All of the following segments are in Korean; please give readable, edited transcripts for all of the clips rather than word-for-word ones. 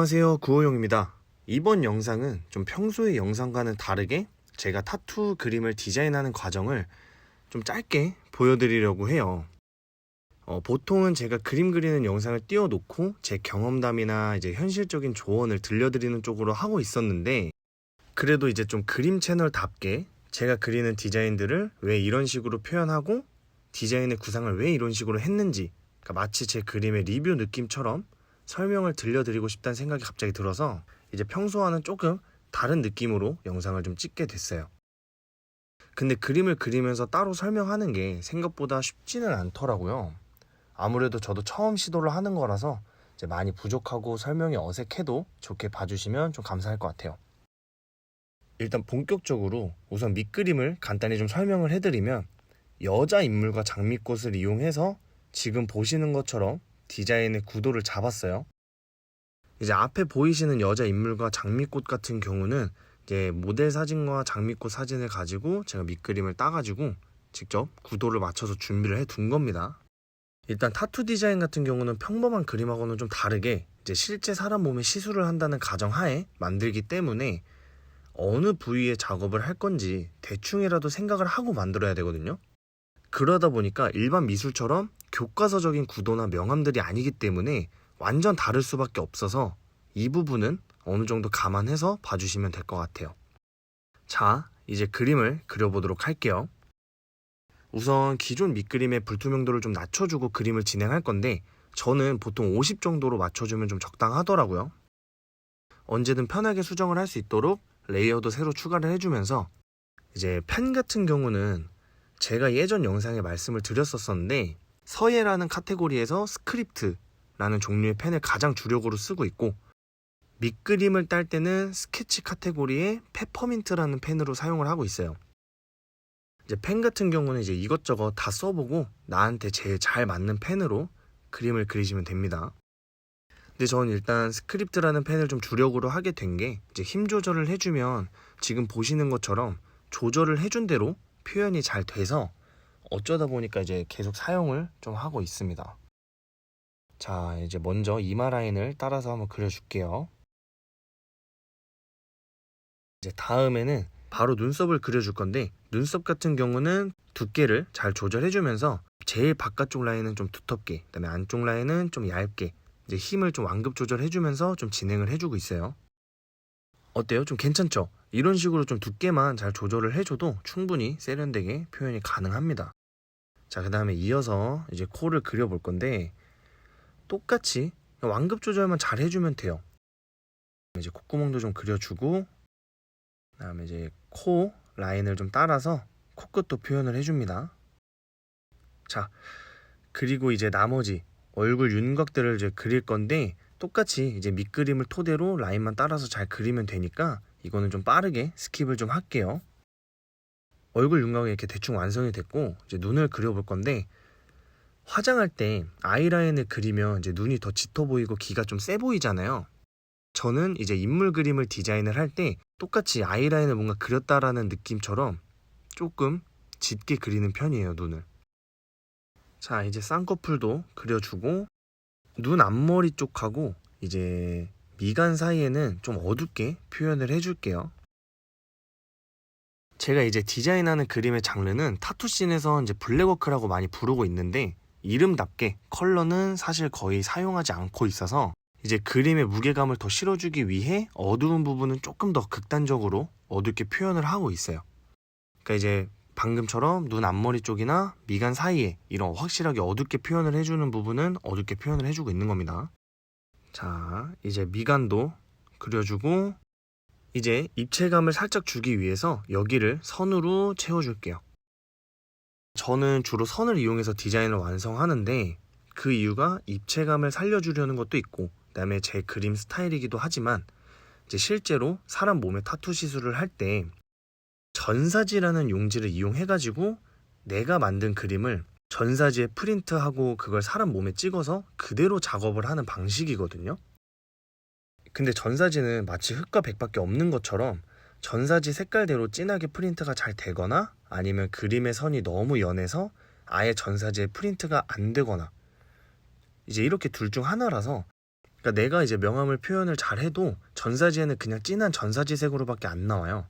안녕하세요, 구호용입니다. 이번 영상은 좀 평소의 영상과는 다르게 제가 타투 그림을 디자인하는 과정을 좀 짧게 보여드리려고 해요. 보통은 제가 그림 그리는 영상을 띄워놓고 제 경험담이나 이제 현실적인 조언을 들려드리는 쪽으로 하고 있었는데, 그래도 이제 좀 그림 채널답게 제가 그리는 디자인들을 왜 이런 식으로 표현하고 디자인의 구상을 왜 이런 식으로 했는지, 그러니까 마치 제 그림의 리뷰 느낌처럼 설명을 들려드리고 싶다는 생각이 갑자기 들어서 이제 평소와는 조금 다른 느낌으로 영상을 좀 찍게 됐어요. 근데 그림을 그리면서 따로 설명하는 게 생각보다 쉽지는 않더라고요. 아무래도 저도 처음 시도를 하는 거라서 이제 많이 부족하고 설명이 어색해도 좋게 봐주시면 좀 감사할 것 같아요. 일단 본격적으로 우선 밑그림을 간단히 좀 설명을 해드리면, 여자 인물과 장미꽃을 이용해서 지금 보시는 것처럼 디자인의 구도를 잡았어요. 이제 앞에 보이시는 여자 인물과 장미꽃 같은 경우는 이제 모델 사진과 장미꽃 사진을 가지고 제가 밑그림을 따가지고 직접 구도를 맞춰서 준비를 해 둔 겁니다. 일단 타투 디자인 같은 경우는 평범한 그림하고는 좀 다르게 이제 실제 사람 몸에 시술을 한다는 가정하에 만들기 때문에 어느 부위에 작업을 할 건지 대충이라도 생각을 하고 만들어야 되거든요. 그러다 보니까 일반 미술처럼 교과서적인 구도나 명암들이 아니기 때문에 완전 다를 수밖에 없어서 이 부분은 어느 정도 감안해서 봐주시면 될 것 같아요. 자, 이제 그림을 그려보도록 할게요. 우선 기존 밑그림의 불투명도를 좀 낮춰주고 그림을 진행할 건데, 저는 보통 50 정도로 맞춰주면 좀 적당하더라고요. 언제든 편하게 수정을 할 수 있도록 레이어도 새로 추가를 해주면서, 이제 펜 같은 경우는 제가 예전 영상에 말씀을 드렸었는데, 서예라는 카테고리에서 스크립트라는 종류의 펜을 가장 주력으로 쓰고 있고, 밑그림을 딸 때는 스케치 카테고리의 페퍼민트라는 펜으로 사용을 하고 있어요. 이제 펜 같은 경우는 이제 이것저것 다 써보고 나한테 제일 잘 맞는 펜으로 그림을 그리시면 됩니다. 근데 저는 일단 스크립트라는 펜을 좀 주력으로 하게 된 게, 이제 힘 조절을 해주면 지금 보시는 것처럼 조절을 해준 대로 표현이 잘 돼서 어쩌다 보니까 이제 계속 사용을 좀 하고 있습니다. 자, 이제 먼저 이마 라인을 따라서 한번 그려줄게요. 이제 다음에는 바로 눈썹을 그려줄 건데, 눈썹 같은 경우는 두께를 잘 조절해주면서 제일 바깥쪽 라인은 좀 두텁게, 그다음에 안쪽 라인은 좀 얇게 이제 힘을 좀 완급 조절해주면서 좀 진행을 해주고 있어요. 어때요? 좀 괜찮죠? 이런 식으로 좀 두께만 잘 조절을 해줘도 충분히 세련되게 표현이 가능합니다. 자, 그 다음에 이어서 이제 코를 그려볼 건데, 똑같이 완급 조절만 잘 해주면 돼요. 이제 콧구멍도 좀 그려주고, 그 다음에 이제 코 라인을 좀 따라서 코끝도 표현을 해줍니다. 자, 그리고 이제 나머지 얼굴 윤곽들을 이제 그릴 건데, 똑같이 이제 밑그림을 토대로 라인만 따라서 잘 그리면 되니까 이거는 좀 빠르게 스킵을 좀 할게요. 얼굴 윤곽이 이렇게 대충 완성이 됐고, 이제 눈을 그려볼 건데, 화장할 때 아이라인을 그리면 이제 눈이 더 짙어 보이고 기가 좀 세 보이잖아요. 저는 이제 인물 그림을 디자인을 할 때 똑같이 아이라인을 뭔가 그렸다라는 느낌처럼 조금 짙게 그리는 편이에요, 눈을. 자, 이제 쌍꺼풀도 그려주고, 눈 앞머리 쪽하고 이제 미간 사이에는 좀 어둡게 표현을 해줄게요. 제가 이제 디자인하는 그림의 장르는 타투씬에서 이제 블랙워크라고 많이 부르고 있는데, 이름답게 컬러는 사실 거의 사용하지 않고 있어서 이제 그림의 무게감을 더 실어주기 위해 어두운 부분은 조금 더 극단적으로 어둡게 표현을 하고 있어요. 그러니까 이제 방금처럼 눈 앞머리 쪽이나 미간 사이에 이런 확실하게 어둡게 표현을 해주는 부분은 어둡게 표현을 해주고 있는 겁니다. 자, 이제 미간도 그려주고, 이제 입체감을 살짝 주기 위해서 여기를 선으로 채워줄게요. 저는 주로 선을 이용해서 디자인을 완성하는데, 그 이유가 입체감을 살려주려는 것도 있고, 그다음에 제 그림 스타일이기도 하지만, 이제 실제로 사람 몸에 타투 시술을 할 때 전사지라는 용지를 이용해가지고 내가 만든 그림을 전사지에 프린트하고 그걸 사람 몸에 찍어서 그대로 작업을 하는 방식이거든요. 근데 전사지는 마치 흑과 백밖에 없는 것처럼 전사지 색깔대로 진하게 프린트가 잘 되거나, 아니면 그림의 선이 너무 연해서 아예 전사지에 프린트가 안 되거나, 이제 이렇게 둘 중 하나라서 그러니까 내가 이제 명암을 표현을 잘 해도 전사지에는 그냥 진한 전사지색으로밖에 안 나와요.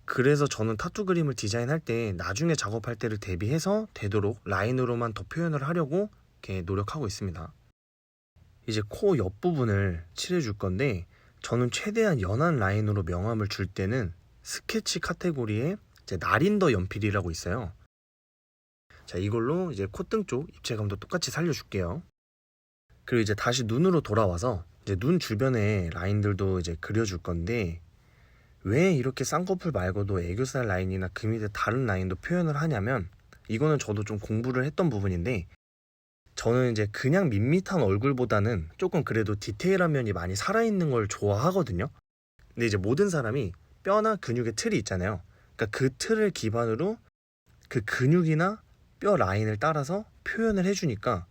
그래서 저는 타투 그림을 디자인할 때 나중에 작업할 때를 대비해서 되도록 라인으로만 더 표현을 하려고 이렇게 노력하고 있습니다. 이제 코 옆부분을 칠해줄 건데 저는 최대한 연한 라인으로 명암을 줄 때는 스케치 카테고리에 이제 나린더 연필이라고 있어요. 자, 이걸로 이제 콧등 쪽 입체감도 똑같이 살려줄게요. 그리고 이제 다시 눈으로 돌아와서 이제 눈 주변에 라인들도 이제 그려줄 건데 왜 이렇게 쌍꺼풀 말고도 애교살 라인이나 그 밑에 다른 라인도 표현을 하냐면 이거는 저도 좀 공부를 했던 부분인데 저는 이제 그냥 밋밋한 얼굴보다는 조금 그래도 디테일한 면이 많이 살아있는 걸 좋아하거든요. 근데 이제 모든 사람이 뼈나 근육의 틀이 있잖아요. 그러니까 그 틀을 기반으로 그 근육이나 뼈 라인을 따라서 표현을 해주니까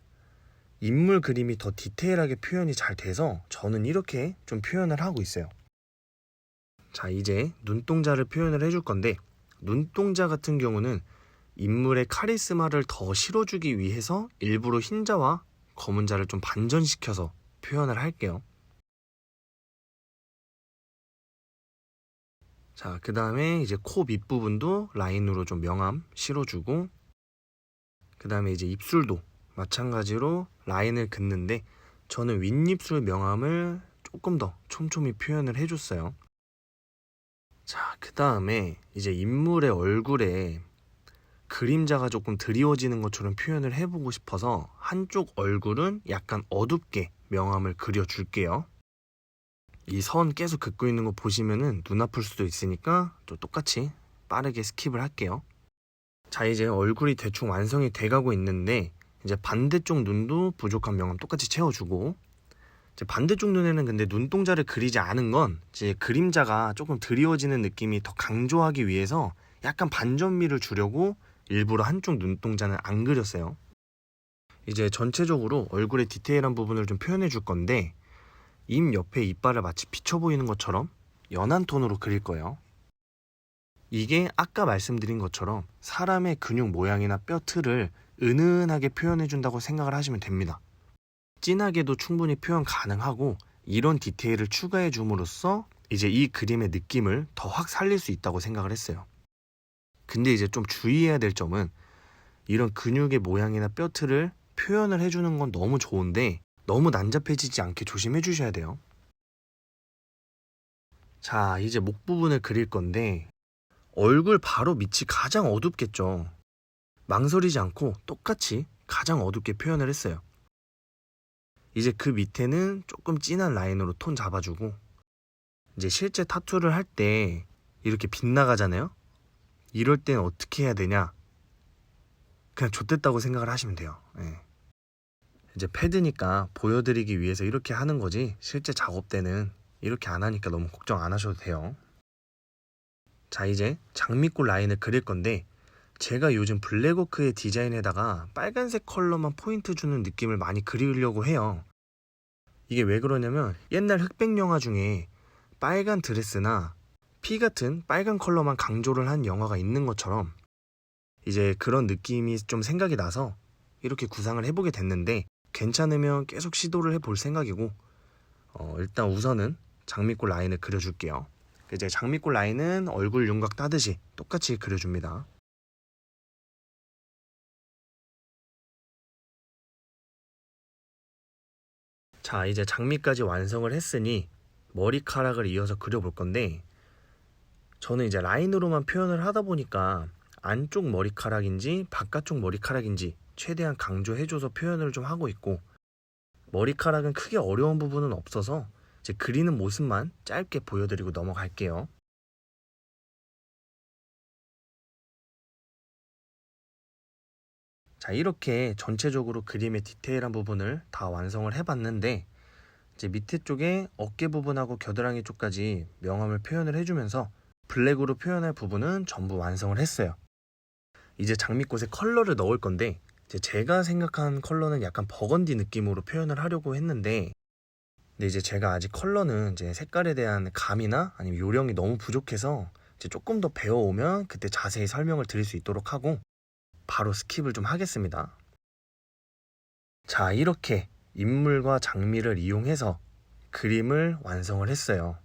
인물 그림이 더 디테일하게 표현이 잘 돼서 저는 이렇게 좀 표현을 하고 있어요. 자, 이제 눈동자를 표현을 해줄 건데 눈동자 같은 경우는 인물의 카리스마를 더 실어주기 위해서 일부러 흰자와 검은자를 좀 반전시켜서 표현을 할게요. 자, 그 다음에 이제 코 밑부분도 라인으로 좀 명암 실어주고 그 다음에 이제 입술도 마찬가지로 라인을 긋는데 저는 윗입술 명암을 조금 더 촘촘히 표현을 해줬어요. 자, 그 다음에 이제 인물의 얼굴에 그림자가 조금 드리워지는 것처럼 표현을 해보고 싶어서 한쪽 얼굴은 약간 어둡게 명암을 그려줄게요. 이 선 계속 긋고 있는 거 보시면은 눈 아플 수도 있으니까 또 똑같이 빠르게 스킵을 할게요. 자, 이제 얼굴이 대충 완성이 돼가고 있는데 이제 반대쪽 눈도 부족한 명암 똑같이 채워주고 이제 반대쪽 눈에는 근데 눈동자를 그리지 않은 건 이제 그림자가 조금 드리워지는 느낌이 더 강조하기 위해서 약간 반전미를 주려고 일부러 한쪽 눈동자는 안 그렸어요. 이제 전체적으로 얼굴의 디테일한 부분을 좀 표현해 줄 건데 입 옆에 이빨을 마치 비쳐 보이는 것처럼 연한 톤으로 그릴 거예요. 이게 아까 말씀드린 것처럼 사람의 근육 모양이나 뼈 틀을 은은하게 표현해 준다고 생각을 하시면 됩니다. 진하게도 충분히 표현 가능하고 이런 디테일을 추가해 줌으로써 이제 이 그림의 느낌을 더 확 살릴 수 있다고 생각을 했어요. 근데 이제 좀 주의해야 될 점은 이런 근육의 모양이나 뼈 틀을 표현을 해주는 건 너무 좋은데 너무 난잡해지지 않게 조심해 주셔야 돼요. 자, 이제 목 부분을 그릴 건데 얼굴 바로 밑이 가장 어둡겠죠. 망설이지 않고 똑같이 가장 어둡게 표현을 했어요. 이제 그 밑에는 조금 진한 라인으로 톤 잡아주고 이제 실제 타투를 할 때 이렇게 빗나가잖아요. 이럴 땐 어떻게 해야 되냐? 그냥 좆됐다고 생각을 하시면 돼요. 네. 이제 패드니까 보여드리기 위해서 이렇게 하는 거지 실제 작업 때는 이렇게 안 하니까 너무 걱정 안 하셔도 돼요. 자, 이제 장미꽃 라인을 그릴 건데 제가 요즘 블랙워크의 디자인에다가 빨간색 컬러만 포인트 주는 느낌을 많이 그리려고 해요. 이게 왜 그러냐면 옛날 흑백 영화 중에 빨간 드레스나 피 같은 빨간 컬러만 강조를 한 영화가 있는 것처럼 이제 그런 느낌이 좀 생각이 나서 이렇게 구상을 해보게 됐는데 괜찮으면 계속 시도를 해볼 생각이고 일단 우선은 장미꽃 라인을 그려줄게요. 이제 장미꽃 라인은 얼굴 윤곽 따듯이 똑같이 그려줍니다. 자, 이제 장미까지 완성을 했으니 머리카락을 이어서 그려볼 건데 저는 이제 라인으로만 표현을 하다 보니까 안쪽 머리카락인지 바깥쪽 머리카락인지 최대한 강조해줘서 표현을 좀 하고 있고 머리카락은 크게 어려운 부분은 없어서 이제 그리는 모습만 짧게 보여드리고 넘어갈게요. 자, 이렇게 전체적으로 그림의 디테일한 부분을 다 완성을 해봤는데 이제 밑에 쪽에 어깨 부분하고 겨드랑이 쪽까지 명암을 표현을 해주면서 블랙으로 표현할 부분은 전부 완성을 했어요. 이제 장미꽃에 컬러를 넣을 건데 제가 생각한 컬러는 약간 버건디 느낌으로 표현을 하려고 했는데 근데 이제 제가 아직 컬러는 이제 색깔에 대한 감이나 아니면 요령이 너무 부족해서 이제 조금 더 배워오면 그때 자세히 설명을 드릴 수 있도록 하고 바로 스킵을 좀 하겠습니다. 자, 이렇게 인물과 장미를 이용해서 그림을 완성을 했어요.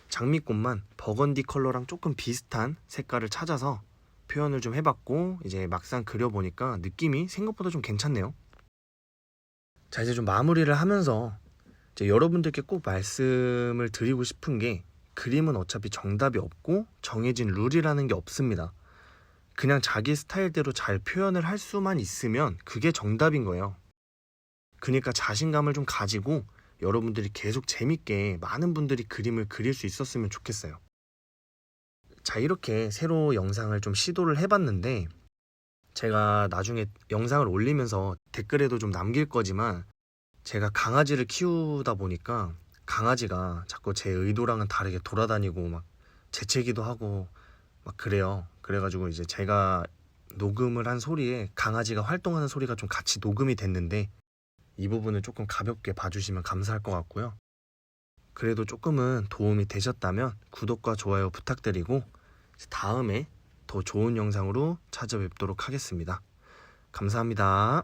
장미꽃만 버건디 컬러랑 조금 비슷한 색깔을 찾아서 표현을 좀 해봤고, 이제 막상 그려보니까 느낌이 생각보다 좀 괜찮네요. 자, 이제 좀 마무리를 하면서 이제 여러분들께 꼭 말씀을 드리고 싶은 게, 그림은 어차피 정답이 없고 정해진 룰이라는 게 없습니다. 그냥 자기 스타일대로 잘 표현을 할 수만 있으면 그게 정답인 거예요. 그러니까 자신감을 좀 가지고 여러분들이 계속 재밌게 많은 분들이 그림을 그릴 수 있었으면 좋겠어요. 자, 이렇게 새로 영상을 좀 시도를 해봤는데, 제가 나중에 영상을 올리면서 댓글에도 좀 남길 거지만, 제가 강아지를 키우다 보니까 강아지가 자꾸 제 의도랑은 다르게 돌아다니고 막 재채기도 하고 막 그래요. 그래가지고 이제 제가 녹음을 한 소리에 강아지가 활동하는 소리가 좀 같이 녹음이 됐는데, 이 부분을 조금 가볍게 봐주시면 감사할 것 같고요. 그래도 조금은 도움이 되셨다면 구독과 좋아요 부탁드리고, 다음에 더 좋은 영상으로 찾아뵙도록 하겠습니다. 감사합니다.